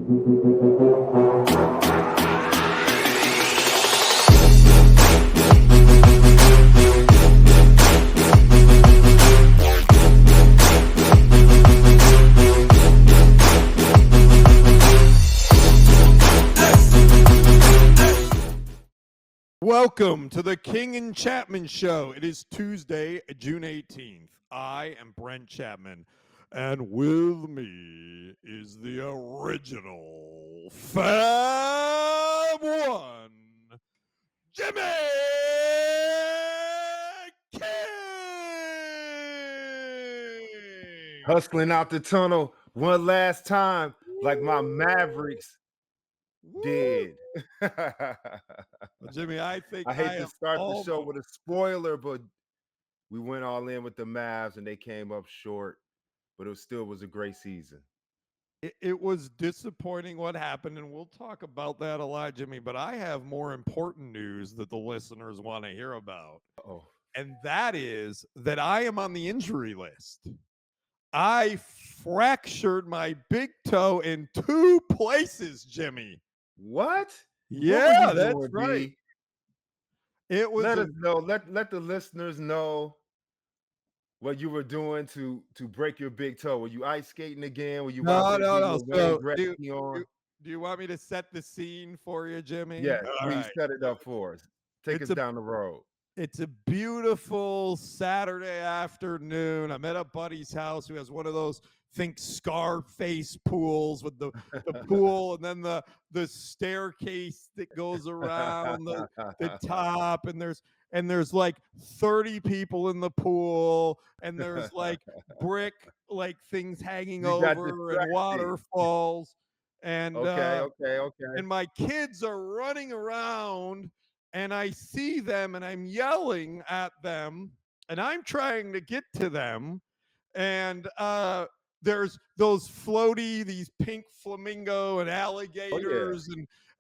Welcome to the King and Chapman Show. It is Tuesday, June 18th. I am Brent Chapman, and with me is the original Fab One, Jimmy King. Hustling out the tunnel one last time, like my Mavericks did. Well, Jimmy, I think I hate to start the show with a spoiler, but we went all in with the Mavs and they came up short, but it still was a great season. It was disappointing what happened, and we'll talk about that a lot, Jimmy, but I have more important news that the listeners want to hear about. Oh, And that is that I am on the injury list. I fractured my big toe in 2 places, Jimmy. what? Yeah, what that's doing, right. B? It was Let us know. Let the listeners know what you were doing to break your big toe. Were you ice skating again? Were you out there getting your Wayne Gretzky on? Do you want me to set the scene for you, Jimmy? Yeah, All please right. set it up for us. Take us down the road. It's a beautiful Saturday afternoon. I'm at a buddy's house who has one of those Scarface pools with the pool and then the staircase that goes around the top, and there's like 30 people in the pool, and there's like brick like things hanging over and waterfalls, and okay. and my kids are running around, and I see them and I'm yelling at them and I'm trying to get to them, and there's those these pink flamingo and alligators,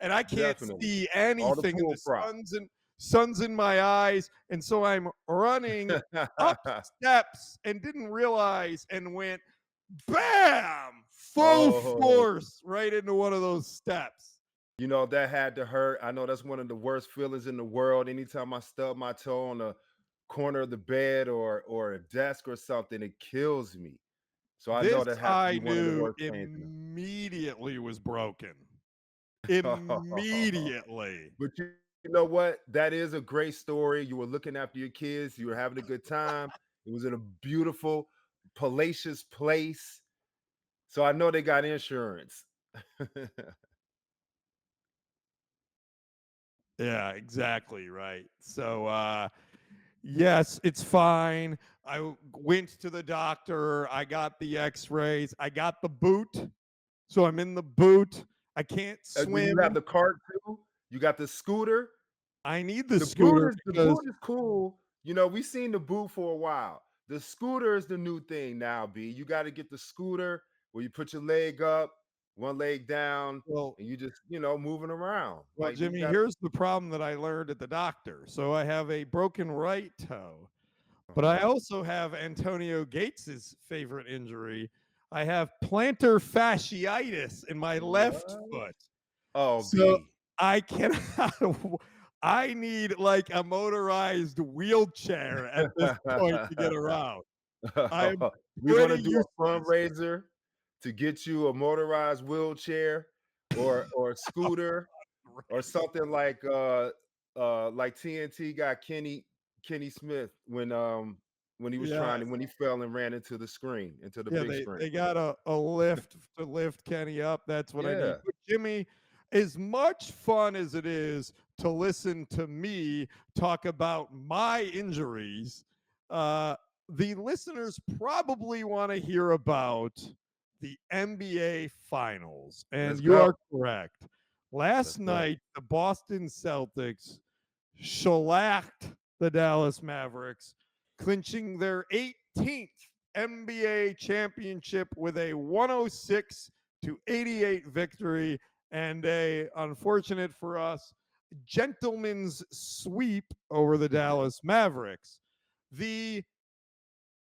and I can't see anything, and the sun's in my eyes, and so I'm running up steps and didn't realize and went bam, full force right into one of those steps. You know, that had to hurt. I know that's one of the worst feelings in the world. Anytime I stub my toe on a corner of the bed or a desk or something, it kills me. So I know that has to be one of the worst pains. Immediately was broken. Immediately. But you know what? That is a great story. You were looking after your kids. You were having a good time. It was in a beautiful, palatial place. So I know they got insurance. Yeah, exactly right. So yes, it's fine. I went to the doctor. I got the x-rays. I got the boot. So I'm in the boot. I can't swim. You have the cart too? You got the scooter? I need the scooter. The boot is cool. You know, we've seen the boot for a while. The scooter is the new thing now, B. You got to get the scooter where you put your leg up, one leg down, and you just, moving around. Well, like, Jimmy, here's the problem that I learned at the doctor. So I have a broken right toe, but I also have Antonio Gates's favorite injury. I have plantar fasciitis in my left foot. Oh, so B. I cannot. I need like a motorized wheelchair at this point to get around. We're going to do a fundraiser to get you a motorized wheelchair or a scooter or something like TNT got Kenny Smith when he was when he fell and ran into the screen, into the big screen. They got a lift to lift Kenny up. That's what I need. But Jimmy, as much fun as it is to listen to me talk about my injuries, the listeners probably want to hear about the NBA Finals. And you are correct. Last night, the Boston Celtics shellacked the Dallas Mavericks, clinching their 18th NBA championship with a 106-88 victory, and a, unfortunate for us, gentleman's sweep over the Dallas Mavericks. The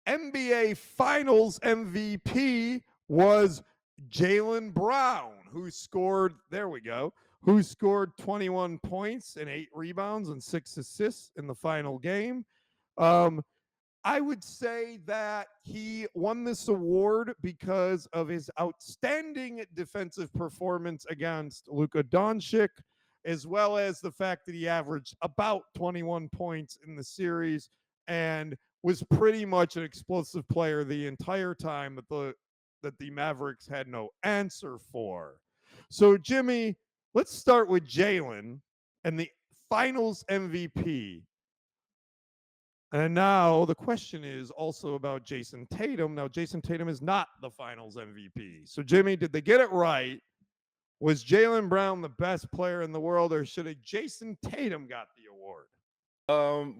NBA Finals MVP was Jaylen Brown, who scored, there we go, who scored 21 points and 8 rebounds and 6 assists in the final game. Um, I would say that he won this award because of his outstanding defensive performance against Luka Doncic, as well as the fact that he averaged about 21 points in the series and was pretty much an explosive player the entire time that the Mavericks had no answer for. So, Jimmy, let's start with Jaylen and the Finals MVP. And now the question is also about Jason Tatum. Now, Jason Tatum is not the Finals MVP. So, Jimmy, did they get it right? Was Jaylen Brown the best player in the world, or should have Jason Tatum got the award?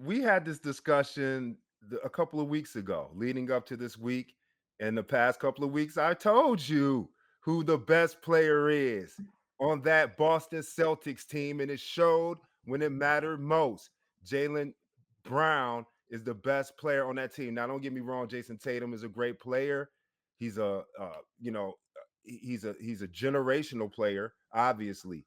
We had this discussion a couple of weeks ago, leading up to this week. In the past couple of weeks, I told you who the best player is on that Boston Celtics team, and it showed when it mattered most. Jaylen Brown is the best player on that team. Now, don't get me wrong, Jason Tatum is a great player. He's he's a generational player. Obviously,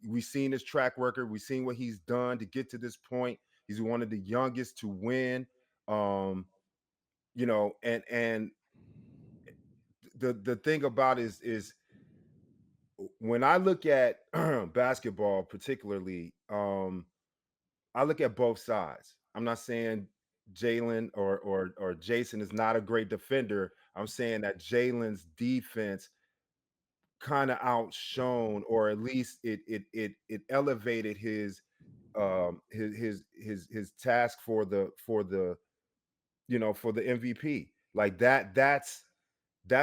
we've seen his track record. We've seen what he's done to get to this point. He's one of the youngest to win. Um, and the thing about is when I look at basketball, particularly, I look at both sides. I'm not saying Jaylen or Jason is not a great defender. I'm saying that Jalen's defense kind of outshone, or at least it elevated his task for the MVP. Like that's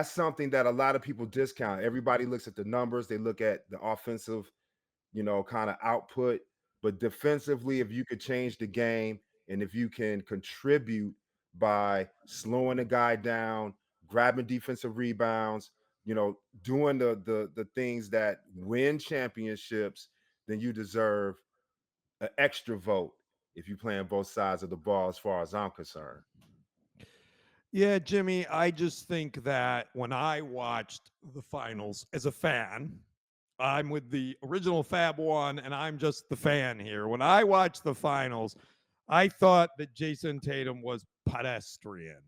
something that a lot of people discount. Everybody looks at the numbers, they look at the offensive, kind of output, but defensively, if you could change the game and if you can contribute by slowing a guy down, grabbing defensive rebounds, doing the things that win championships, then you deserve an extra vote if you play on both sides of the ball, as far as I'm concerned. Yeah, Jimmy, I just think that when I watched the finals as a fan, I'm with the original Fab One, and I'm just the fan here. When I watched the finals, I thought that Jason Tatum was pedestrian.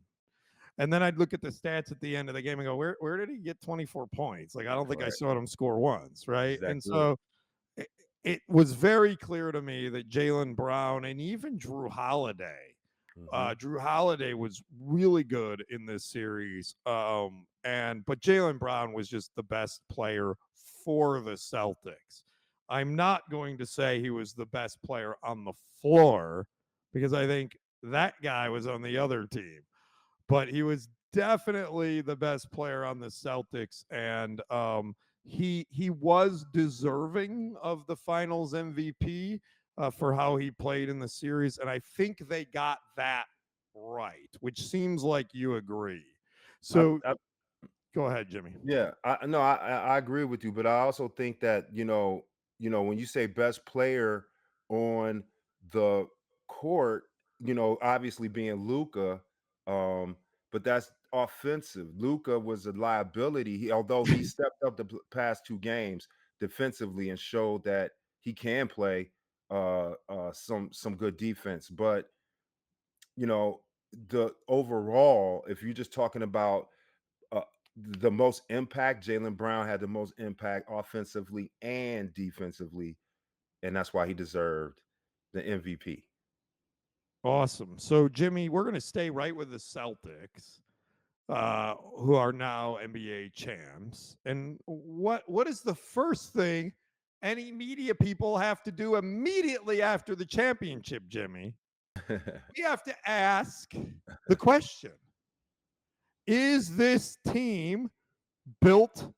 And then I'd look at the stats at the end of the game and go, where did he get 24 points? Like, I don't think I Right. saw him score once, right? And Exactly. so it was very clear to me that Jaylen Brown and even Hmm. Drew Holiday was really good in this series. But Jaylen Brown was just the best player for the Celtics. I'm not going to say he was the best player on the floor because I think that guy was on the other team, but he was definitely the best player on the Celtics, and he was deserving of the Finals MVP for how he played in the series, and I think they got that right, which seems like you agree. So I go ahead, Jimmy. Yeah, I no, I agree with you, but I also think that when you say best player on the court, obviously being Luca, but that's offensive. Luca was a liability. Although he stepped up the past two games defensively and showed that he can play some good defense, but you know the overall, if you're just talking about uh, the most impact, Jaylen Brown had the most impact offensively and defensively, and that's why he deserved the MVP. Awesome. So Jimmy, we're going to stay right with the Celtics, who are now NBA champs. And what is the first thing any media people have to do immediately after the championship, Jimmy? We have to ask the question: is this team built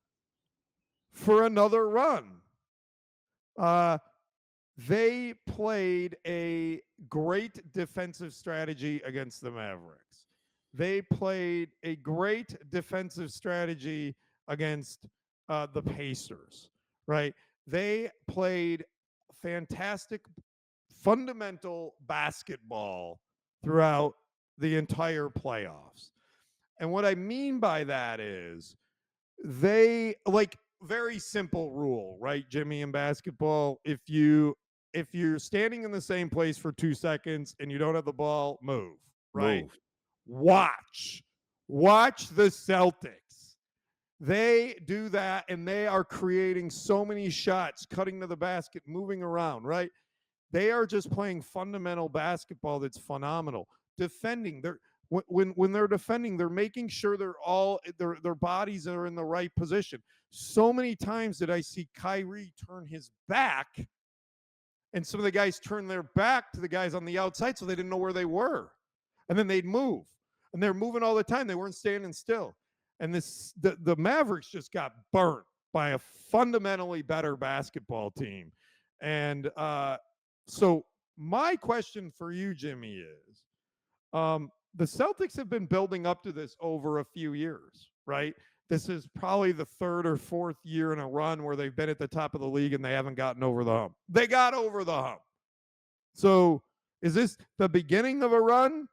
for another run? Uh, they played a great defensive strategy against the Mavericks. They played a great defensive strategy against the Pacers, right? They played fantastic fundamental basketball throughout the entire playoffs. And what I mean by that is they like very simple rule, right, Jimmy, in basketball. If you're standing in the same place for 2 seconds and you don't have the ball, move, right? Move. Watch. Watch the Celtics. They do that and they are creating so many shots, cutting to the basket, moving around, right? They are just playing fundamental basketball that's phenomenal. Defending, they're when they're defending, they're making sure their bodies are in the right position. So many times did I see Kyrie turn his back, and some of the guys turned their back to the guys on the outside, so they didn't know where they were, and then they'd move, and they're moving all the time. They weren't standing still, and the Mavericks just got burnt by a fundamentally better basketball team, and so my question for you, Jimmy, is the Celtics have been building up to this over a few years, right? This is probably the third or fourth year in a run where they've been at the top of the league and they haven't gotten over the hump. They got over the hump. So is this the beginning of a run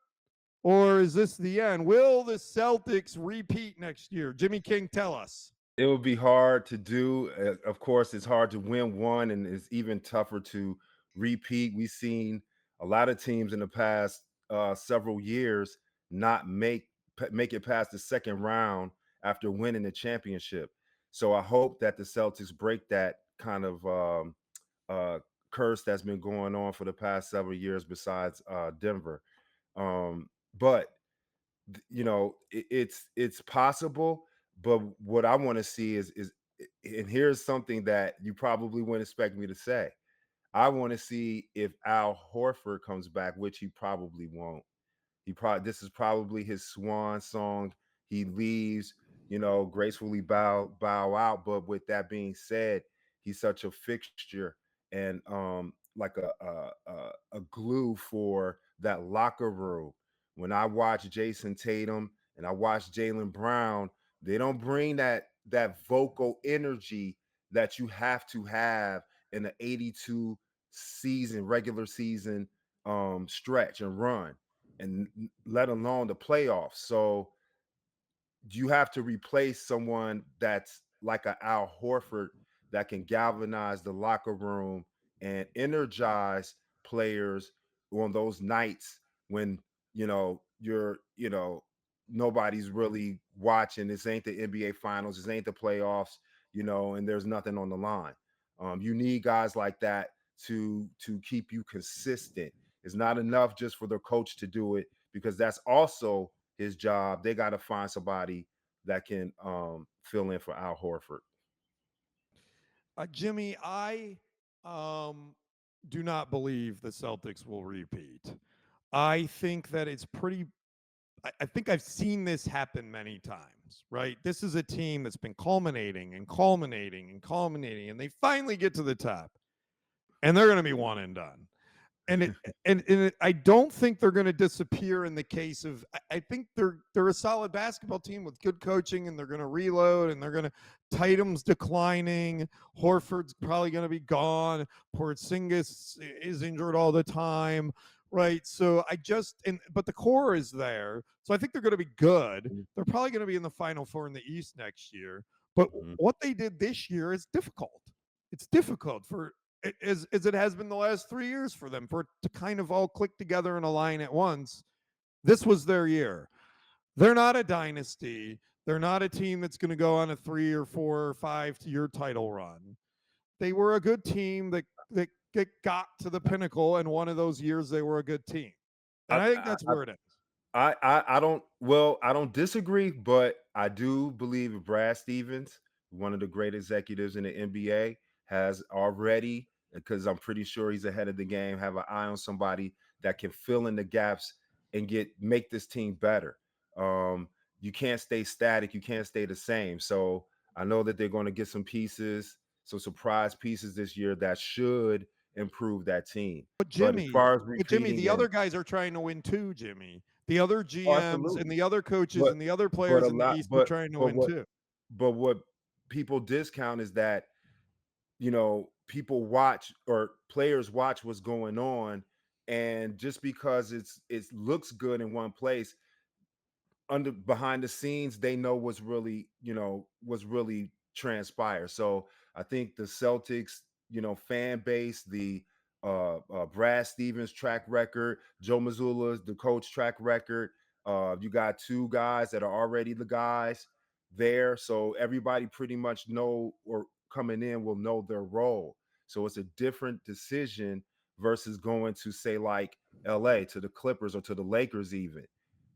or is this the end? Will the Celtics repeat next year? Jimmy King, tell us. It would be hard to do. Of course, it's hard to win one, and it's even tougher to repeat. We've seen a lot of teams in the past several years not make it past the second round after winning the championship. So I hope that the Celtics break that kind of uh, curse that's been going on for the past several years. Besides Denver, but it's possible, but what I want to see is and here's something that you probably wouldn't expect me to say. I want to see if Al Horford comes back, which he probably won't. He probably This is probably his swan song. He leaves, gracefully bow out. But with that being said, he's such a fixture and like a glue for that locker room. When I watch Jason Tatum and I watch Jalen Brown, they don't bring that vocal energy that you have to have in an 82 regular season stretch and run, and let alone the playoffs. So you have to replace someone that's like a Al Horford that can galvanize the locker room and energize players on those nights when nobody's really watching. This ain't the NBA finals, this ain't the playoffs, and there's nothing on the line. You need guys like that to keep you consistent. It's not enough just for the coach to do it, because that's also his job. They got to find somebody that can fill in for Al Horford. Jimmy, I um, do not believe the Celtics will repeat. I think that it's pretty. I think I've seen this happen many times, right? This is a team that's been culminating and culminating and culminating, and they finally get to the top, and they're going to be one and done. And I don't think they're going to disappear in the case of. I think they're a solid basketball team with good coaching, and they're going to reload, and they're going to. Tatum's declining. Horford's probably going to be gone. Porzingis is injured all the time, right? So but the core is there, so I think they're going to be good. They're probably going to be in the Final Four in the East next year. But what they did this year is difficult. It's difficult for as it has been the last 3 years for them, for it to kind of all click together and align at once. This was their year. They're not a dynasty. They're not a team that's going to go on a 3 or 4 or 5 year title run. They were a good team that got to the pinnacle, and one of those years they were a good team. And I think that's where it is. I don't disagree, but I do believe Brad Stevens, one of the great executives in the NBA, has already, because I'm pretty sure he's ahead of the game, have an eye on somebody that can fill in the gaps and make this team better. You can't stay static, you can't stay the same. So I know that they're going to get some pieces, some surprise pieces this year that should improve that team. But as far as Jimmy, repeating, the other guys are trying to win too, Jimmy. The other GMs and absolutely. the other coaches But and the other but a players in the lot East are trying to win too. but what people discount is that, people watch, or players watch what's going on, and just because it looks good in one place, under behind the scenes, they know what's really transpired. So I think the Celtics, fan base, the Brad Stevens track record, Joe Mazzulla's the coach track record. You got two guys that are already the guys there, so everybody pretty much know or coming in will know their role. So it's a different decision versus going to say like LA to the Clippers or to the Lakers even.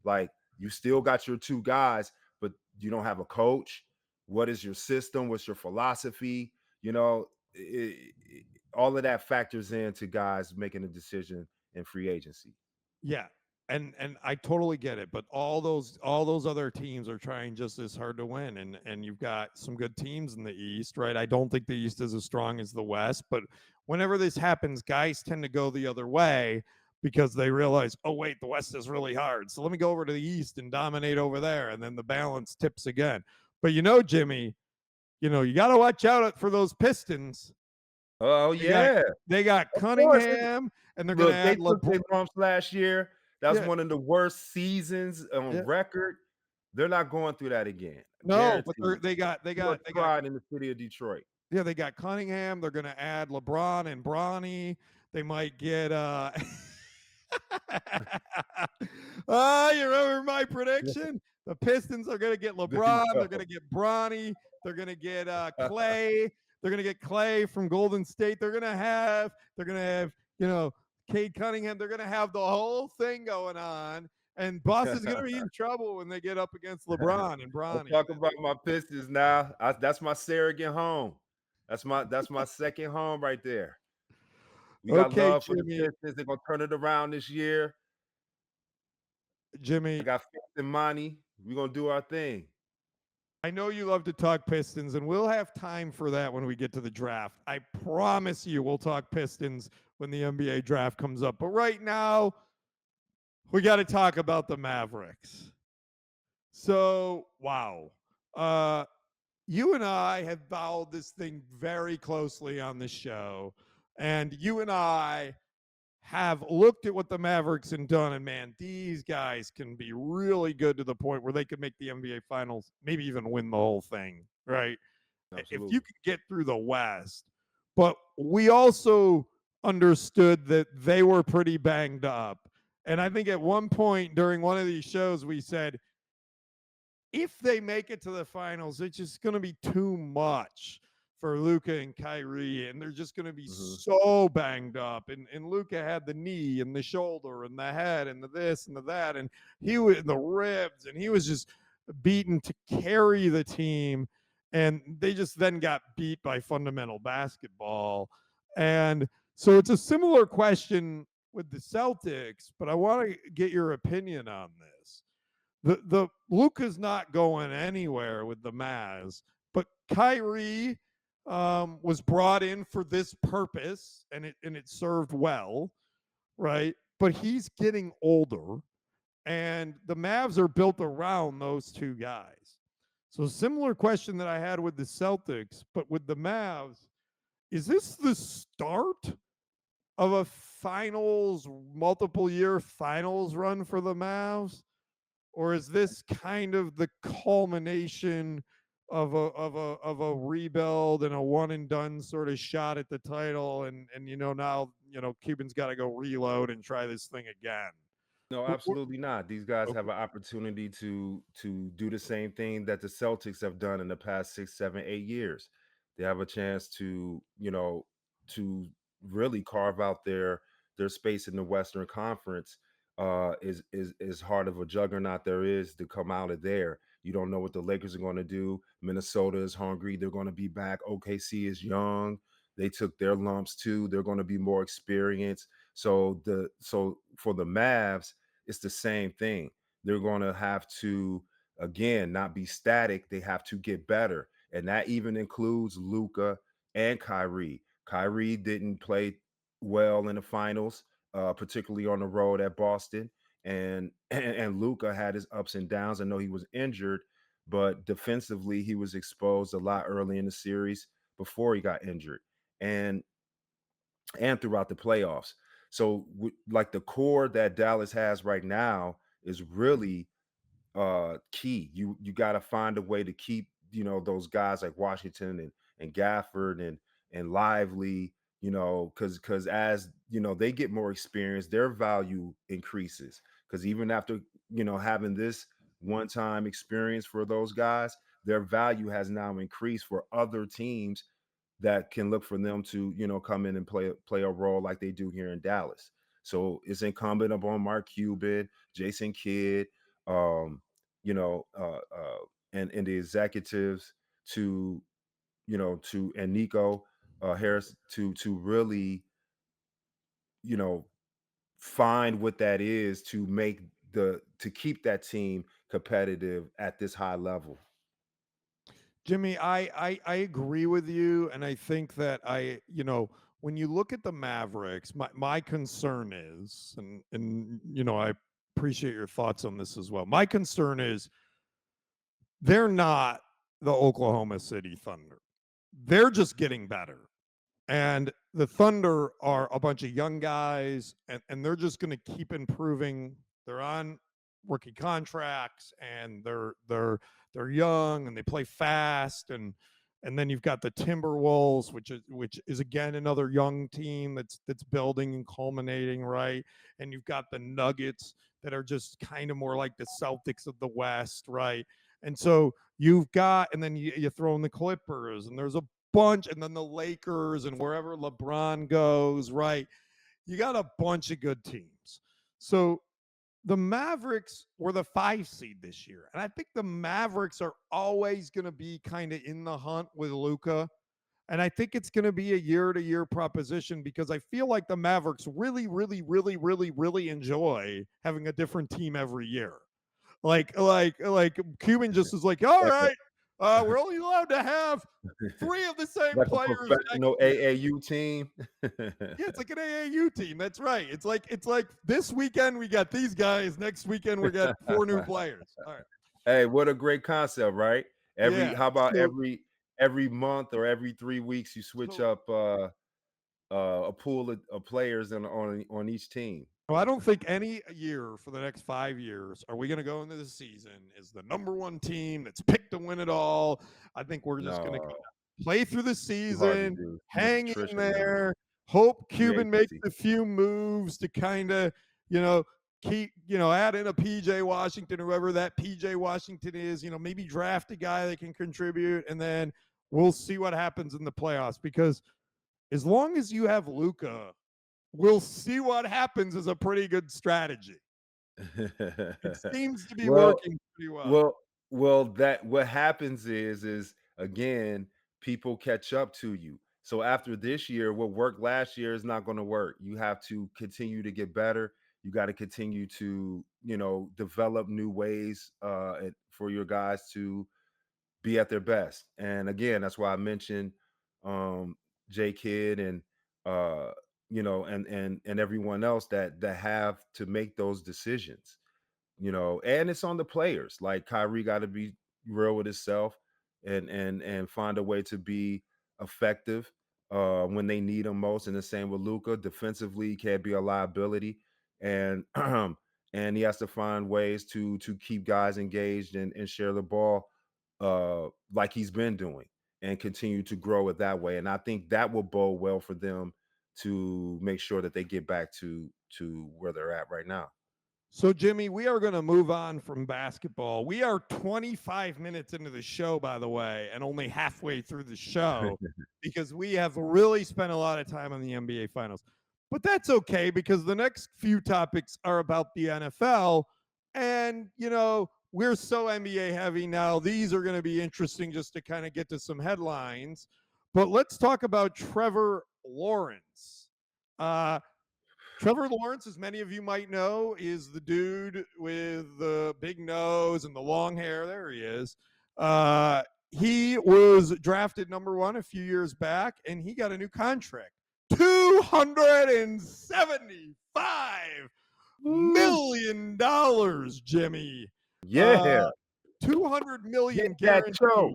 Like you still got your two guys, but you don't have a coach. What is your system? What's your philosophy? All of that factors into guys making a decision in free agency. Yeah. And I totally get it, but all those other teams are trying just as hard to win, and you've got some good teams in the East, right? I don't think the East is as strong as the West, but whenever this happens, guys tend to go the other way because they realize, oh wait, the West is really hard, so let me go over to the East and dominate over there, and then the balance tips again. But Jimmy, you got to watch out for those Pistons. Oh They got yeah, they got of course. Cunningham, and they're going to Look, they add took LeBron. their lumps last year. That's Yeah, one of the worst seasons on yeah. record. They're not going through that again. No, but Guaranteed. they got Too much pride in the city of Detroit. yeah, they got Cunningham. They're gonna add LeBron and Bronny. They might get you remember my prediction? The Pistons are gonna get LeBron, they're gonna get Bronny, they're gonna get Clay, they're gonna get Clay from Golden State. They're gonna have, Cade Cunningham. They're gonna have the whole thing going on. And Boston's gonna be in trouble when they get up against LeBron and Let's Bronny. talk about my Pistons now. That's my surrogate home. That's my second home right there. We got Okay, love for the Jimmy. Pistons. They're gonna turn it around this year. I Jimmy, got faith in Monty. We're gonna do our thing. I know you love to talk Pistons, and we'll have time for that when we get to the draft. I promise you we'll talk Pistons when the NBA draft comes up. But right now, we got to talk about the Mavericks. So, wow. Uh, you and I have followed this thing very closely on the show, and you and I have looked at what the Mavericks have done, and man, these guys can be really good to the point where they could make the NBA Finals, maybe even win the whole thing, right? If you Absolutely. could get through the West. But we also understood that they were pretty banged up. And I think at one point during one of these shows, we said, if they make it to the finals, it's just going to be too much for Luka and Kyrie, and they're just going to be so banged up. And Luka had the knee and the shoulder and the head and the this and the that, and he was in the ribs, and he was just beaten to carry the team. And they just then got beat by fundamental basketball. And so it's a similar question with the Celtics, but I want to get your opinion on this. The Luka's not going anywhere with the Mavs, but Kyrie was brought in for this purpose, and it served well, right? But he's getting older, and the Mavs are built around those two guys. So similar question that I had with the Celtics, but with the Mavs, is this the start of a finals, multiple year finals run for the Mavs? Or is this kind of the culmination of a rebuild and a one and done sort of shot at the title, and now Cuban's got to go reload and try this thing again? No, absolutely not. These guys have Okay. an opportunity to do the same thing that the Celtics have done in the past 6, 7, 8 years. They have a chance to really carve out their space in the Western Conference. Is hard of a juggernaut there is to come out of there. You don't know what the Lakers are going to do. Minnesota is hungry. They're going to be back. OKC is young. They took their lumps too. They're going to be more experienced. So for the Mavs, it's the same thing. They're going to have to, again, not be static. They have to get better. And that even includes Luka and Kyrie. Kyrie didn't play well in the finals, particularly on the road at Boston. And Luka had his ups and downs. I know he was injured, but defensively, he was exposed a lot early in the series before he got injured. And throughout the playoffs. So, like the core that Dallas has right now is really key. You got to find a way to keep, those guys like Washington and Gafford and Lively, because as they get more experience, their value increases. Because even after having this one time experience for those guys, their value has now increased for other teams that can look for them to come in and play a role like they do here in Dallas. So it's incumbent upon Mark Cuban, Jason Kidd, um, you know, and the executives to and Nico Harris to really you know find what that is to make to keep that team competitive at this high level. Jimmy, I agree with you, and I think that when you look at the Mavericks, my concern is, and I appreciate your thoughts on this as well. My concern is they're not the Oklahoma City Thunder. They're just getting better. And the Thunder are a bunch of young guys, and they're just going to keep improving. They're on rookie contracts, and they're young, and they play fast, and then you've got the Timberwolves, which is again another young team that's building and culminating, right? And you've got the Nuggets that are just kind of more like the Celtics of the West, right? And so you've got, and then you throw in the Clippers, and there's a bunch, and then the Lakers, and wherever LeBron goes, right? You got a bunch of good teams. So the Mavericks were the 5 seed this year. And I think the Mavericks are always going to be kind of in the hunt with Luka. And I think it's going to be a year to year proposition because I feel like the Mavericks really, really, really, really, really enjoy having a different team every year. Like Cuban just is like, all Like a right, we're only allowed to have 3 of the same like a players next professional year. AAU team. Yeah, it's like an AAU team. That's right. It's like this weekend we got these guys. Next weekend we got 4 new players. All right. Hey, what a great concept, right? Yeah. How about So every month or every 3 weeks you switch so up a pool of players on each team? so I don't think any year for the next 5 years are we going to go into the season is the number one team that's picked to win it all. I think we're just going to No, play through the too hard to season, do. Too much hang in attrition now. there, hope Free Cuban makes agency. a few moves to kind of, you know, add in a PJ Washington, whoever that PJ Washington is, maybe draft a guy that can contribute, and then we'll see what happens in the playoffs. Because as long as you have Luka, we'll see what happens is a pretty good strategy. It seems to be Well, working pretty well. well, that what happens is again, people catch up to you. So after this year, what worked last year is not going to work. You have to continue to get better. You got to continue to, develop new ways for your guys to be at their best. And again, that's why I mentioned um J Kidd and uh and everyone else that have to make those decisions, and it's on the players. Like Kyrie got to be real with himself and find a way to be effective when they need him most. And the same with Luca. Defensively, he can't be a liability, and and he has to find ways to keep guys engaged and share the ball like he's been doing and continue to grow it that way. And I think that will bode well for them to make sure that they get back to where they're at right now. So, Jimmy, we are going to move on from basketball. We are 25 minutes into the show, by the way, and only halfway through the show because we have really spent a lot of time on the NBA Finals. But that's okay because the next few topics are about the NFL. And, we're so NBA heavy now. These are going to be interesting just to kind of get to some headlines. But let's talk about Trevor Lawrence. Trevor Lawrence, as many of you might know, is the dude with the big nose and the long hair. There he is. He was drafted number 1 a few years back, and he got a new contract. $275 million, Jimmy. Yeah, 200 get million that guaranteed. show.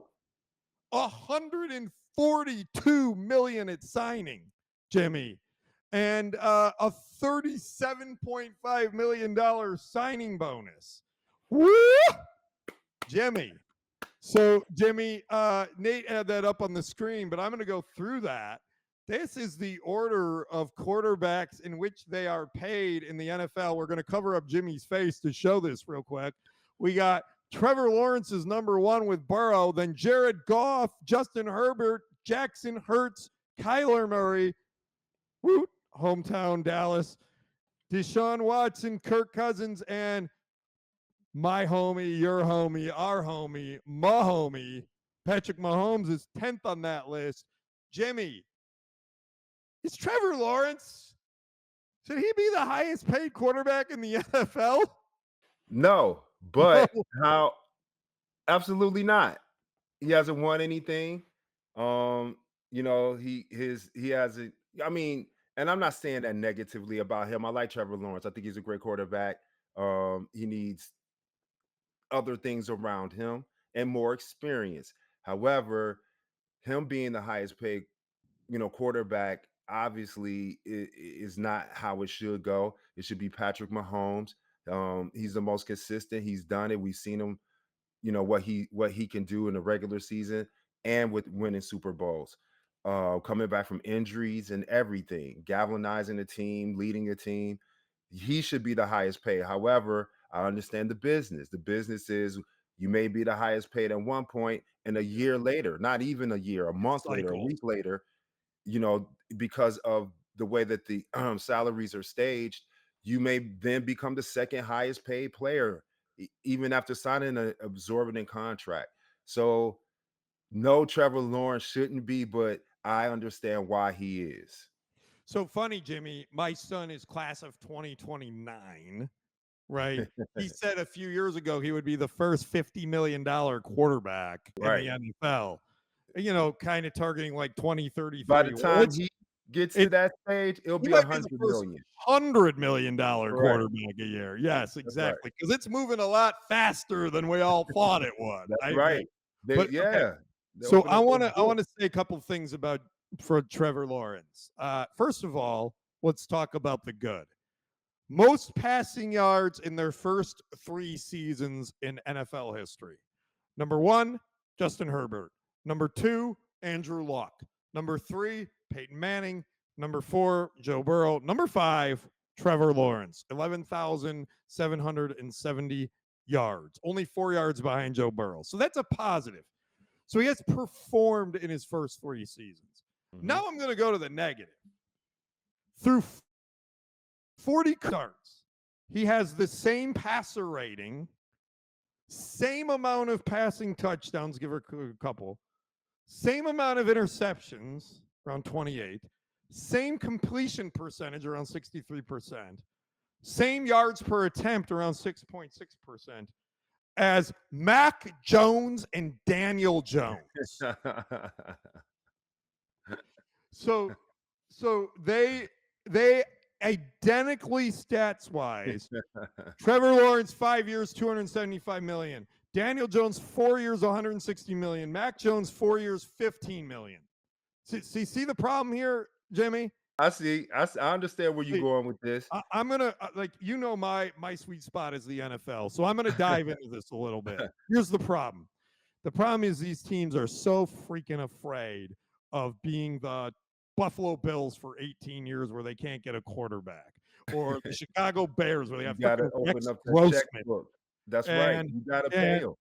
142 million at signing, Jimmy, and a $37.5 million signing bonus. Woo! Jimmy. So, Jimmy, Nate had that up on the screen, but I'm going to go through that. This is the order of quarterbacks in which they are paid in the NFL. We're going to cover up Jimmy's face to show this real quick. We got Trevor Lawrence is number one with Burrow, then Jared Goff, Justin Herbert, Jackson Hurts, Kyler Murray, woot, hometown Dallas, Deshaun Watson, Kirk Cousins, and my homie, your homie, our homie, my homie, Patrick Mahomes is 10th on that list. Jimmy, is Trevor Lawrence, should he be the highest paid quarterback in the NFL? No, but how? Absolutely not. He hasn't won anything. He has a. I mean, and I'm not saying that negatively about him. I like Trevor Lawrence. I think he's a great quarterback. He needs other things around him and more experience. However, him being the highest paid, quarterback obviously is not how it should go. It should be Patrick Mahomes. He's the most consistent. He's done it. We've seen him, what he can do in the regular season and with winning Super Bowls. Coming back from injuries and everything, galvanizing the team, leading the team. He should be the highest paid. However, I understand the business. The business is you may be the highest paid at one point, and a year later, not even a year, a month later, a week later, because of the way that the salaries are staged, you may then become the second highest paid player, even after signing an absorbent contract. So, no, Trevor Lawrence shouldn't be, but I understand why he is. So funny, Jimmy. My son is class of 2029, right? He said a few years ago he would be the first $50 million quarterback in the NFL. Kind of targeting like 2033. By the time he gets to that stage, it'll be $100 million. $100 million quarterback a year. Yes, exactly. Because it's moving a lot faster than we all thought it would. That's right. Okay. So I want to say a couple things for Trevor Lawrence. First of all, let's talk about the good. Most passing yards in their first 3 seasons in NFL history. Number 1, Justin Herbert. Number 2, Andrew Luck. Number 3, Peyton Manning. Number 4, Joe Burrow. Number 5, Trevor Lawrence. 11,770 yards. Only 4 yards behind Joe Burrow. So that's a positive. So he has performed in his first 3 seasons. Mm-hmm. Now I'm going to go to the negative. Through 40 starts, he has the same passer rating, same amount of passing touchdowns, give her a couple, same amount of interceptions, around 28, same completion percentage, around 63%, same yards per attempt, around 6.6%, as Mac Jones and Daniel Jones. So they identically stats wise. Trevor Lawrence 5 years, 275 million. Daniel Jones 4 years, 160 million. Mac Jones 4 years, 15 million. See the problem here, Jimmy? I see. I understand where you're going with this. I'm gonna my sweet spot is the NFL, so I'm gonna dive into this a little bit. Here's the problem. The problem is these teams are so freaking afraid of being the Buffalo Bills for 18 years where they can't get a quarterback, or the Chicago Bears where they have got to open up the checkbook. That's right. You got to pay them.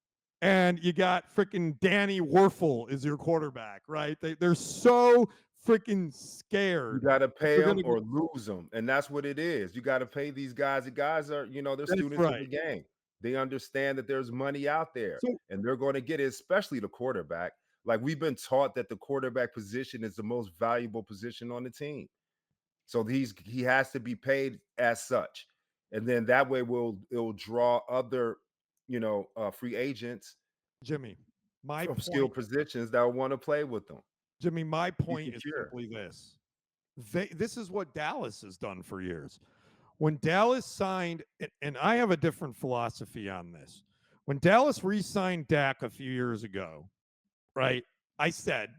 And you got freaking Danny Werfel is your quarterback, right? They're so freaking scared. You got to pay them or lose them, and that's what it is. You got to pay these guys. The guys are, they're students of the game. They understand that there's money out there, and they're going to get it, especially the quarterback. Like, we've been taught that the quarterback position is the most valuable position on the team. So he has to be paid as such. And then that way it'll draw other, free agents, Jimmy, from skill positions that want to play with them. Jimmy, my point is simply this. This is what Dallas has done for years. When Dallas signed, and I have a different philosophy on this. When Dallas re-signed Dak a few years ago, right? I said,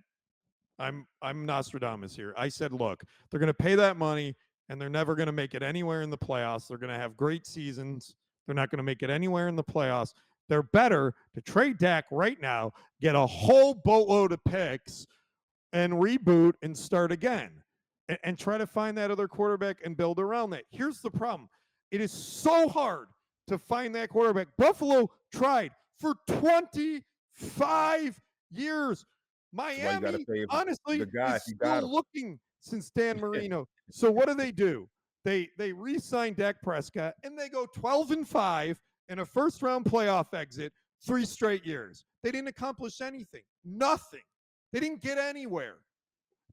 I'm Nostradamus here. I said, look, they're going to pay that money and they're never going to make it anywhere in the playoffs. They're going to have great seasons. They're not going to make it anywhere in the playoffs. They're better to trade Dak right now, get a whole boatload of picks, and reboot and start again and try to find that other quarterback and build around that. Here's the problem. It is so hard to find that quarterback. Buffalo tried for 25 years. Miami, honestly, is still looking since Dan Marino. So what do? They re-sign Dak Prescott and they go 12-5 in a first-round playoff exit 3 straight years. They didn't accomplish anything. Nothing. They didn't get anywhere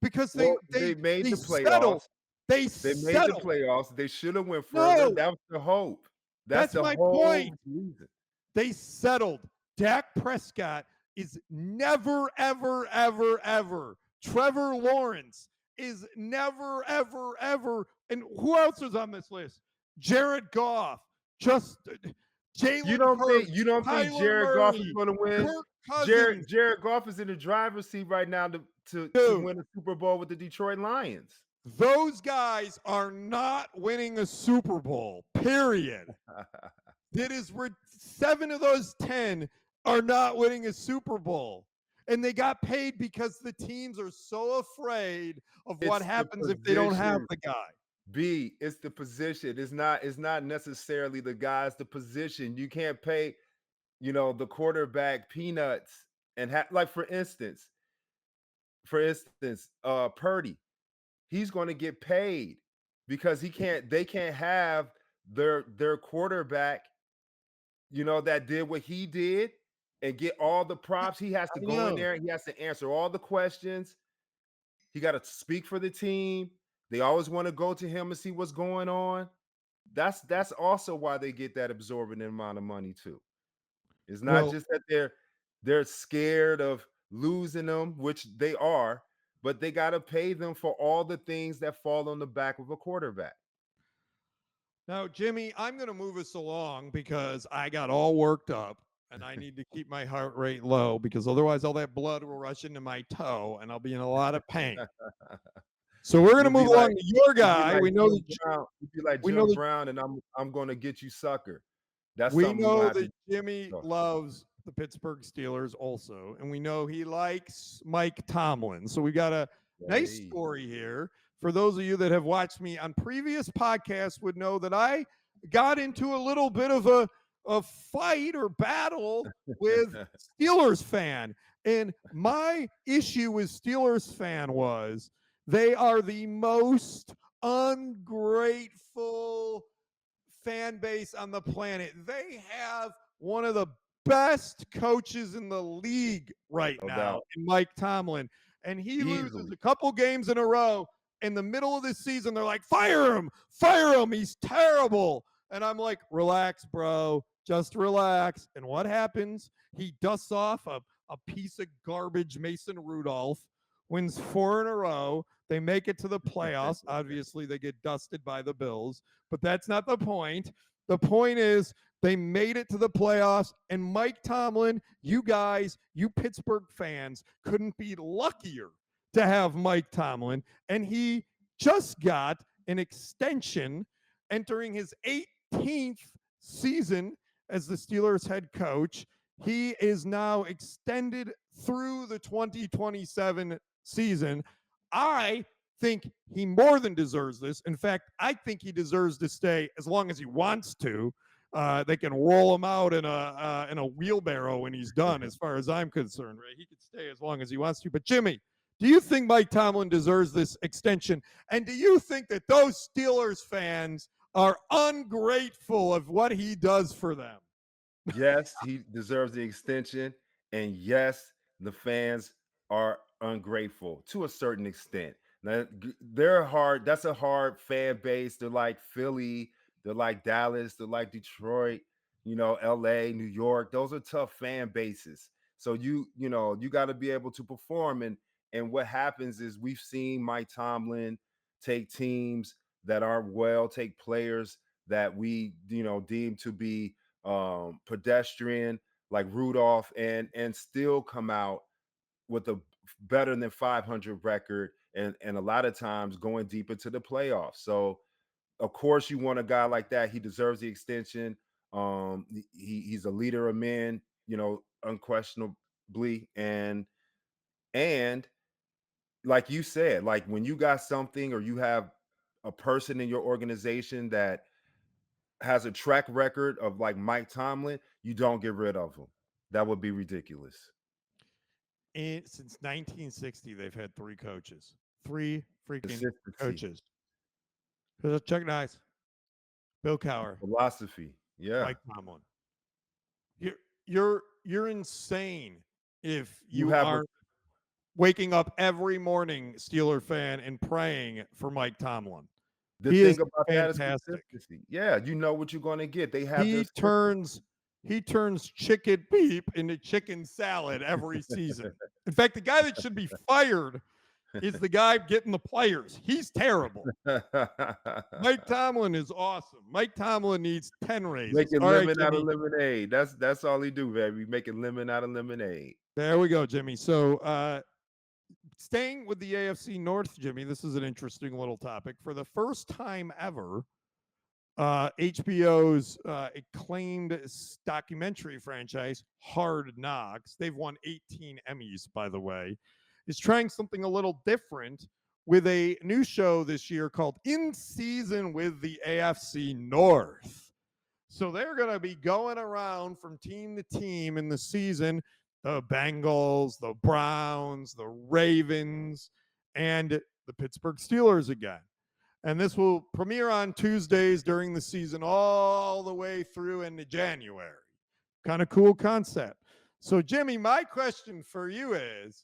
because they made the playoffs. They made the playoffs. They should have went further. That was the hope. That's the my whole point. reason. They settled. Dak Prescott is never, ever, ever, ever. Trevor Lawrence is never, ever, ever. And who else was on this list? Jared Goff. Just Jalen Hurts. You don't think Jared Goff is going to win? Jared Goff is in the driver's seat right now to win a Super Bowl with the Detroit Lions. Those guys are not winning a Super Bowl, period. It is 7 of those 10 are not winning a Super Bowl. And they got paid because the teams are so afraid of what happens if they don't have the guy. B, it's the position. It's not necessarily the guys, the position. You can't pay, the quarterback peanuts and like for instance, Purdy. He's going to get paid because they can't have their quarterback, that did what he did and get all the props. He has to go in there. He has to answer all the questions. He got to speak for the team. They always want to go to him and see what's going on. That's also why they get that absorbent amount of money too. It's not just that they're scared of losing them, which they are, but they got to pay them for all the things that fall on the back of a quarterback. Now, Jimmy, I'm going to move us along because I got all worked up and I need to keep my heart rate low because otherwise all that blood will rush into my toe and I'll be in a lot of pain. So we're going to move along to your guy. We know that you'd be like Jim Brown, and I'm going to get you, sucker. We know that Jimmy loves the Pittsburgh Steelers also, and we know he likes Mike Tomlin. So we got a nice story here. For those of you that have watched me on previous podcasts would know that I got into a little bit of a fight or battle with Steelers fan. And my issue with Steelers fan was they are the most ungrateful fan base on the planet. They have one of the best coaches in the league right now in Mike Tomlin. And he loses a couple games in a row. In the middle of this season, they're like, fire him, he's terrible. And I'm like, relax, bro, just relax. And what happens? He dusts off a piece of garbage, Mason Rudolph, wins 4 in a row. They make it to the playoffs. Obviously, they get dusted by the Bills, but that's not the point. The point is they made it to the playoffs, and Mike Tomlin, you guys, you Pittsburgh fans, couldn't be luckier to have Mike Tomlin, and he just got an extension entering his 18th season as the Steelers head coach. He is now extended through the 2027 season. I think he more than deserves this. In fact, I think he deserves to stay as long as he wants to. They can roll him out in a wheelbarrow when he's done, as far as I'm concerned. Right? He could stay as long as he wants to. But Jimmy, do you think Mike Tomlin deserves this extension? And do you think that those Steelers fans are ungrateful of what he does for them? Yes, he deserves the extension. And yes, the fans are ungrateful to a certain extent. Now, they're hard. That's a hard fan base. They're like Philly. They're like Dallas. They're like Detroit, LA, New York. Those are tough fan bases. So you got to be able to perform. And what happens is we've seen Mike Tomlin take teams that aren't well, take players that we, deem to be pedestrian like Rudolph and still come out with a better than 500 record and a lot of times going deep into the playoffs. So of course you want a guy like that. He deserves the extension. He's a leader of men, unquestionably, and like you said, like when you got something or you have a person in your organization that has a track record of like Mike Tomlin, you don't get rid of him. That would be ridiculous. And since 1960, they've had 3 coaches. 3 freaking Consistency, coaches. Chuck Nice, Bill Cowher, philosophy. Yeah. Mike Tomlin. You're insane if You you have a are waking up every morning, Steeler fan, and praying for Mike Tomlin. the He is thing about that is fantastic. consistency. Yeah, you know what you're gonna get. They have their He system. turns chicken beep into chicken salad every season. In fact, the guy that should be fired is the guy getting the players. He's terrible. Mike Tomlin is awesome. Mike Tomlin needs 10 raises. Making All right, lemon out of Jimmy. lemonade. That's all he do, baby. Making lemon out of lemonade. There we go, Jimmy. So staying with the AFC North, Jimmy, this is an interesting little topic. For the first time ever, HBO's acclaimed documentary franchise, Hard Knocks, they've won 18 Emmys, by the way, is trying something a little different with a new show this year called In Season with the AFC North. So they're going to be going around from team to team in the season, the Bengals, the Browns, the Ravens, and the Pittsburgh Steelers again. And this will premiere on Tuesdays during the season all the way through into January. Kind of cool concept. So, Jimmy, my question for you is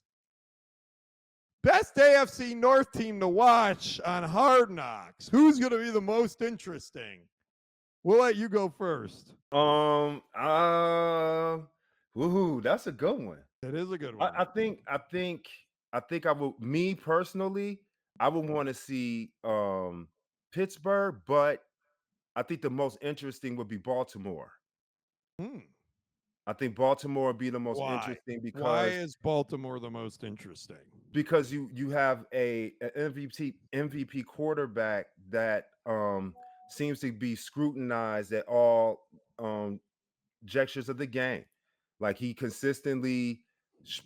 best AFC North team to watch on Hard Knocks. Who's going to be the most interesting? We'll let you go first. Woohoo, that's a good one. That is a good one. I think I would, me personally, I would want to see Pittsburgh, but I think the most interesting would be Baltimore. I think Baltimore would be the most interesting Why is Baltimore the most interesting? Because you have an MVP quarterback that seems to be scrutinized at all gestures of the game. Like he consistently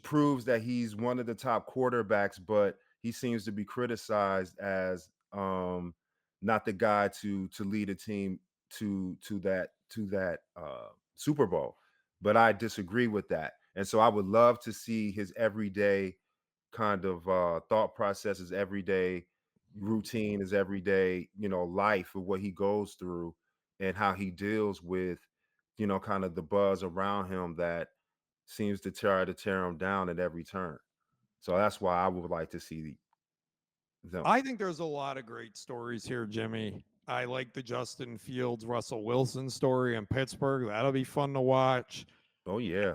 proves that he's one of the top quarterbacks, but he seems to be criticized as not the guy to lead a team to that Super Bowl. But I disagree with that, and so I would love to see his everyday kind of thought process, his everyday routine, his everyday life of what he goes through, and how he deals with kind of the buzz around him that seems to try to tear him down at every turn. So that's why I would like to see them. I think there's a lot of great stories here, Jimmy. I like the Justin Fields, Russell Wilson story in Pittsburgh. That'll be fun to watch. Oh yeah.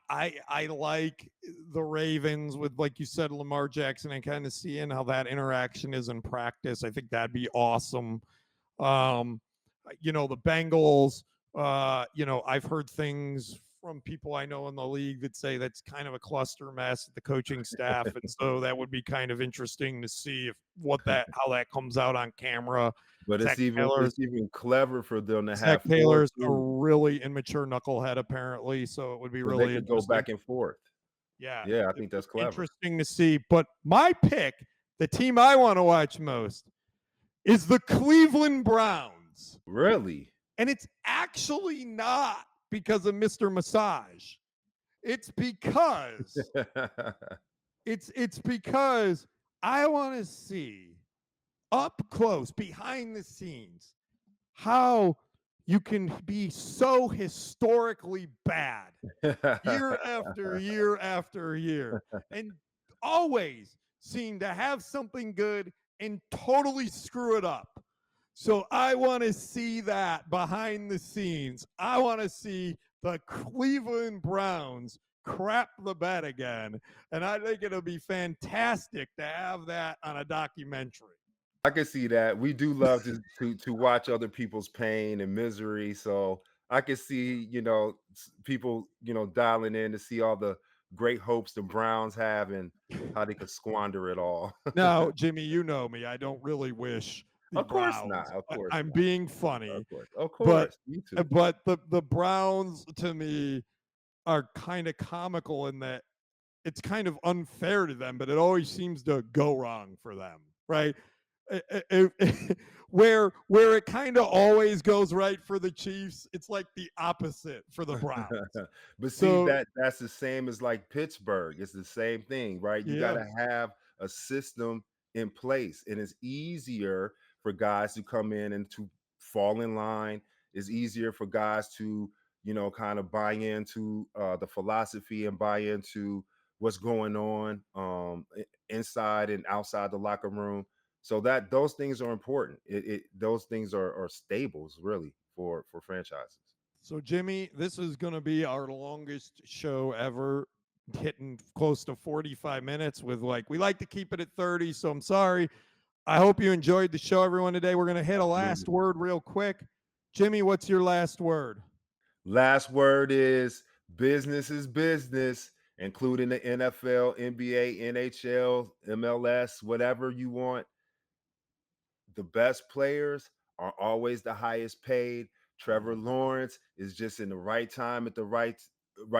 I like the Ravens with, like you said, Lamar Jackson, and kind of seeing how that interaction is in practice. I think that'd be awesome. The Bengals, I've heard things from people I know in the league that say that's kind of a cluster mess at the coaching staff. And so that would be kind of interesting to see how that comes out on camera. But it's even clever for them to Zach have Taylor's a really immature knucklehead, apparently. So it would be really they could go back and forth. Yeah. Yeah, I think that's clever. Interesting to see. But my pick, the team I want to watch most, is the Cleveland Browns. Really? And it's actually not because of Mr. Massage. It's because it's because I want to see up close, behind the scenes, how you can be so historically bad year after year after year and always seem to have something good and totally screw it up. So I want to see that behind the scenes. I want to see the Cleveland Browns crap the bed again. And I think it'll be fantastic to have that on a documentary. I can see that. We do love to watch other people's pain and misery. So I can see, people, dialing in to see all the great hopes the Browns have and how they could squander it all. Now, Jimmy, you know me. I don't really wish the Of course Browns. not. Of course I'm not. being funny, Of course. Of but course. Me too. the Browns to me are kind of comical in that it's kind of unfair to them, but it always seems to go wrong for them, right? Where it kind of always goes right for the Chiefs, it's like the opposite for the Browns. But see, So that's the same as like Pittsburgh. It's the same thing, right? You got yeah, to have a system in place, and it's easier for guys to come in and to fall in line. It's easier for guys to, kind of buy into the philosophy and buy into what's going on inside and outside the locker room. So that those things are important. Those things are stables really for franchises. so Jimmy, this is going to be our longest show ever, hitting close to 45 minutes with we like to keep it at 30, so I'm sorry. I hope you enjoyed the show, everyone, today. We're going to hit a last Absolutely. word real quick. Jimmy, what's your last word? Last word is business, including the NFL, NBA, NHL, MLS, whatever you want. The best players are always the highest paid. Trevor Lawrence is just in the right time at the right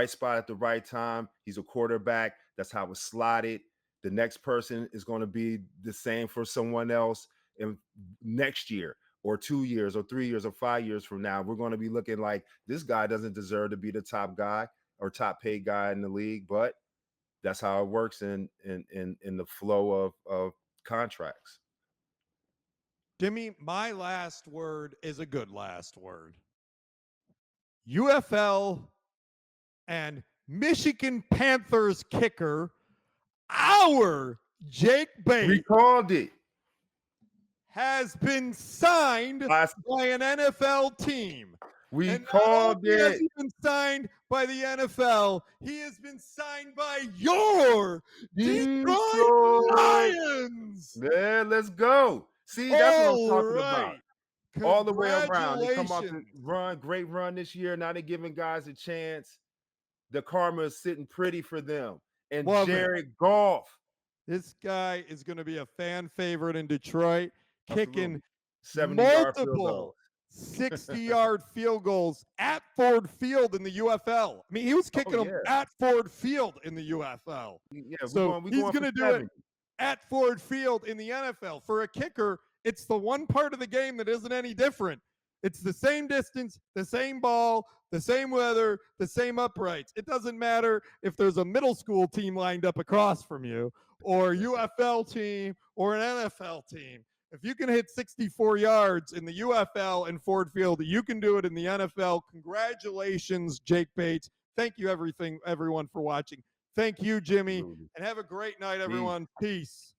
spot at the right time. He's a quarterback. That's how it's slotted. The next person is going to be the same for someone else in next year or 2 years or 3 years or 5 years from now. We're going to be looking like this guy doesn't deserve to be the top guy or top paid guy in the league, but that's how it works in the flow of contracts. Jimmy, my last word is a good last word. UFL and Michigan Panthers kicker, our Jake We Bates, called it. has been signed by an NFL team. We And not called only has it. he been signed by the NFL, he has been signed by your Detroit Detroit. Lions. Yeah, let's go. See, that's what I'm All talking about. right. All the way around. They come off the Congratulations. great run this year. Now they're giving guys a chance. The karma is sitting pretty for them. And Love it. Jared Goff. This guy is going to be a fan favorite in Detroit, kicking Absolutely. 70-yard field multiple goal. 60-yard field goals at Ford Field in the UFL. I mean, he was Oh kicking them yeah. at Ford Field in the UFL. Yeah, So we he's going going for to do 70. it at Ford Field in the NFL. For a kicker, it's the one part of the game that isn't any different. It's the same distance, the same ball, the same weather, the same uprights. It doesn't matter if there's a middle school team lined up across from you or a UFL team or an NFL team. If you can hit 64 yards in the UFL and Ford Field, you can do it in the NFL. Congratulations, Jake Bates. Thank you, everyone, for watching. Thank you, Jimmy, Absolutely. and have a great night, Peace. everyone. Peace.